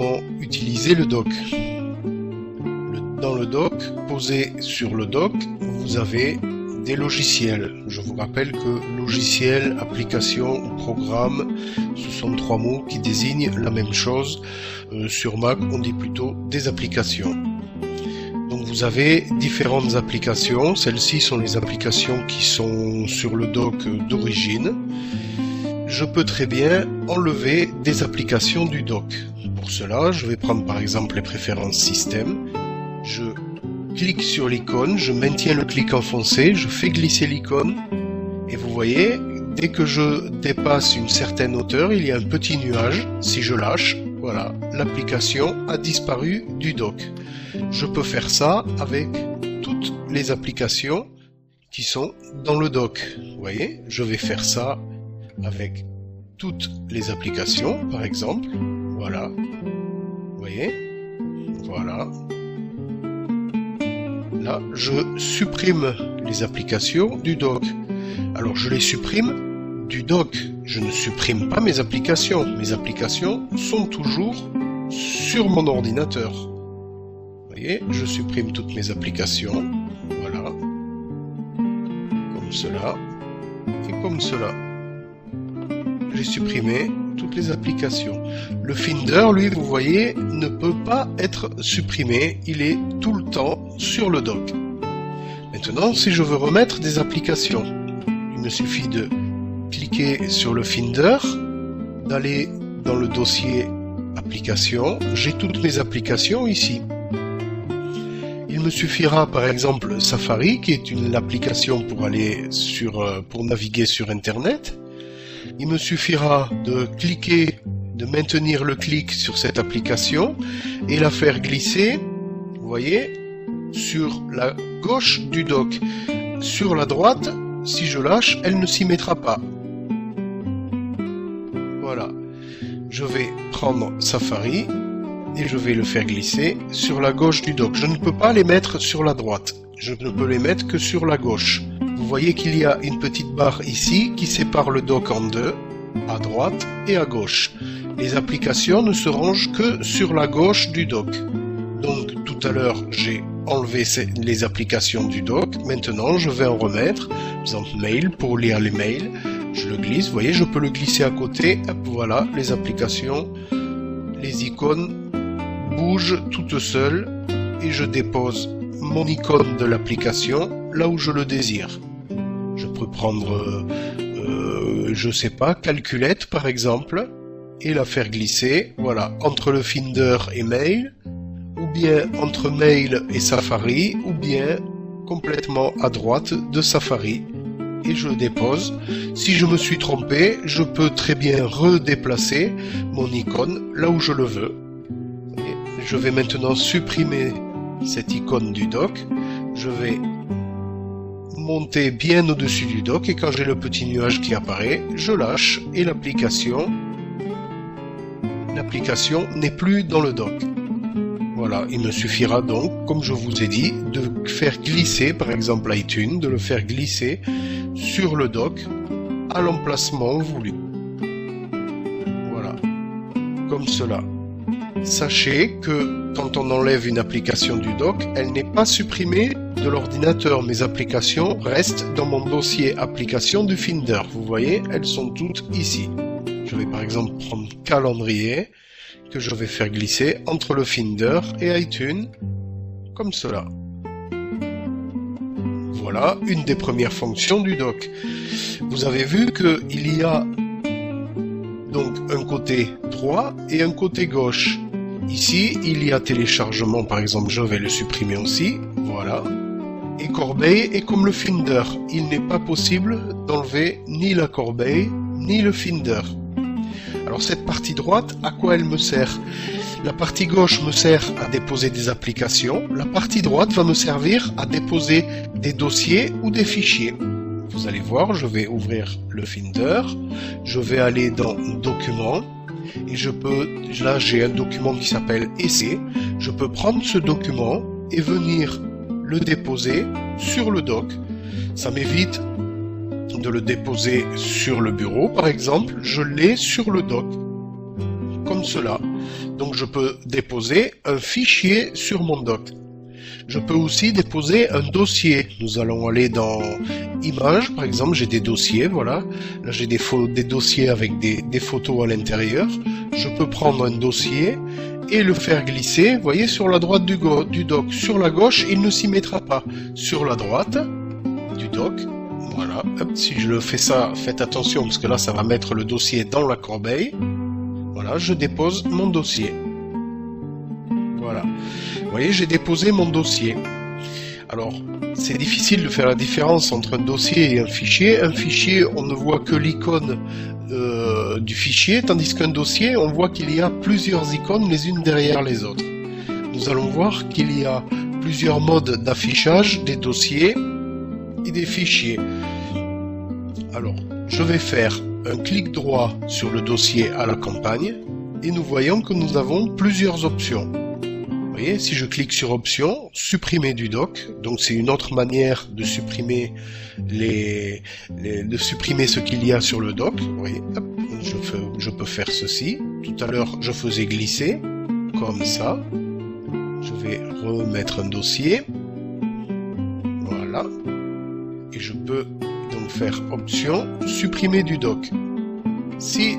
comment utiliser le dock. Dans le dock, posé sur le dock, vous avez des logiciels. Je vous rappelle que logiciel, application ou programme, ce sont trois mots qui désignent la même chose. Sur Mac, on dit plutôt des applications. Donc vous avez différentes applications. Celles-ci sont les applications qui sont sur le dock d'origine. Je peux très bien enlever des applications du dock. Pour cela, je vais prendre par exemple les préférences système. Je clique sur l'icône, je maintiens le clic enfoncé, je fais glisser l'icône et vous voyez, dès que je dépasse une certaine hauteur, il y a un petit nuage. Si je lâche, voilà, l'application a disparu du dock. Je peux faire ça avec toutes les applications qui sont dans le dock. Vous voyez, je vais faire ça avec toutes les applications, par exemple. Voilà, vous voyez, voilà. Là, je supprime les applications du dock. Alors, je les supprime du dock. Je ne supprime pas mes applications. Mes applications sont toujours sur mon ordinateur. Vous voyez, je supprime toutes mes applications. Voilà. Comme cela. Et comme cela. J'ai supprimé toutes les applications. Le Finder, lui, vous voyez, ne peut pas être supprimé. Il est tout le temps sur le dock. Maintenant, si je veux remettre des applications, il me suffit de cliquer sur le Finder, d'aller dans le dossier applications. J'ai toutes mes applications ici. Il me suffira, par exemple, Safari, qui est une application pour aller pour naviguer sur Internet. Il me suffira de cliquer, de maintenir le clic sur cette application et la faire glisser, vous voyez, sur la gauche du dock. Sur la droite, si je lâche, elle ne s'y mettra pas. Voilà. Je vais prendre Safari et je vais le faire glisser sur la gauche du dock. Je ne peux pas les mettre sur la droite. Je ne peux les mettre que sur la gauche. Vous voyez qu'il y a une petite barre ici qui sépare le dock en deux, à droite et à gauche. Les applications ne se rangent que sur la gauche du dock. Donc tout à l'heure j'ai enlevé les applications du dock. Maintenant je vais en remettre. Par exemple mail pour lire les mails. Je le glisse. Vous voyez, je peux le glisser à côté. Hop, voilà, les applications, les icônes bougent toutes seules et je dépose mon icône de l'application là où je le désire. Je peux prendre, je sais pas, calculette par exemple, et la faire glisser, voilà, entre le Finder et Mail, ou bien entre Mail et Safari, ou bien complètement à droite de Safari, et je dépose. Si je me suis trompé, je peux très bien redéplacer mon icône là où je le veux. Et je vais maintenant supprimer cette icône du dock. Je vais monter bien au-dessus du dock et quand j'ai le petit nuage qui apparaît, je lâche et l'application n'est plus dans le dock. Voilà, il me suffira donc, comme je vous ai dit, de faire glisser, par exemple iTunes, de le faire glisser sur le dock à l'emplacement voulu. Voilà, comme cela. Sachez que quand on enlève une application du dock, elle n'est pas supprimée de l'ordinateur. Mes applications restent dans mon dossier applications du Finder. Vous voyez, elles sont toutes ici. Je vais par exemple prendre calendrier, que je vais faire glisser entre le Finder et iTunes, comme cela. Voilà une des premières fonctions du dock. Vous avez vu qu'il y a donc un côté droit et un côté gauche. Ici, il y a téléchargement, par exemple, je vais le supprimer aussi, voilà. Et corbeille est comme le Finder. Il n'est pas possible d'enlever ni la corbeille, ni le Finder. Alors cette partie droite, à quoi elle me sert? La partie gauche me sert à déposer des applications. La partie droite va me servir à déposer des dossiers ou des fichiers. Vous allez voir, je vais ouvrir le Finder. Je vais aller dans Documents. Et là j'ai un document qui s'appelle Essai. Je peux prendre ce document et venir le déposer sur le dock. Ça m'évite de le déposer sur le bureau, par exemple. Je l'ai sur le dock. Comme comme cela. Donc je peux déposer un fichier sur mon doc. Je peux aussi déposer un dossier. Nous allons aller dans Images, par exemple, j'ai des dossiers, voilà. Là j'ai des dossiers avec des photos à l'intérieur. Je peux prendre un dossier et le faire glisser, vous voyez, sur la droite du doc. Sur la gauche, il ne s'y mettra pas. Sur la droite du doc, voilà. Hop, si je le fais ça, faites attention, parce que là ça va mettre le dossier dans la corbeille. Voilà, je dépose mon dossier. Voilà. Vous voyez, j'ai déposé mon dossier. Alors, c'est difficile de faire la différence entre un dossier et un fichier. Un fichier, on ne voit que l'icône du fichier, tandis qu'un dossier, on voit qu'il y a plusieurs icônes les unes derrière les autres. Nous allons voir qu'il y a plusieurs modes d'affichage des dossiers et des fichiers. Alors, je vais faire un clic droit sur le dossier à la campagne et nous voyons que nous avons plusieurs options. Vous voyez, si je clique sur options, supprimer du doc, donc c'est une autre manière de supprimer de supprimer ce qu'il y a sur le doc. Vous voyez, hop, je peux faire ceci. Tout à l'heure, je faisais glisser, comme ça. Je vais remettre un dossier. Voilà. Et je peux donc faire option, supprimer du doc. Si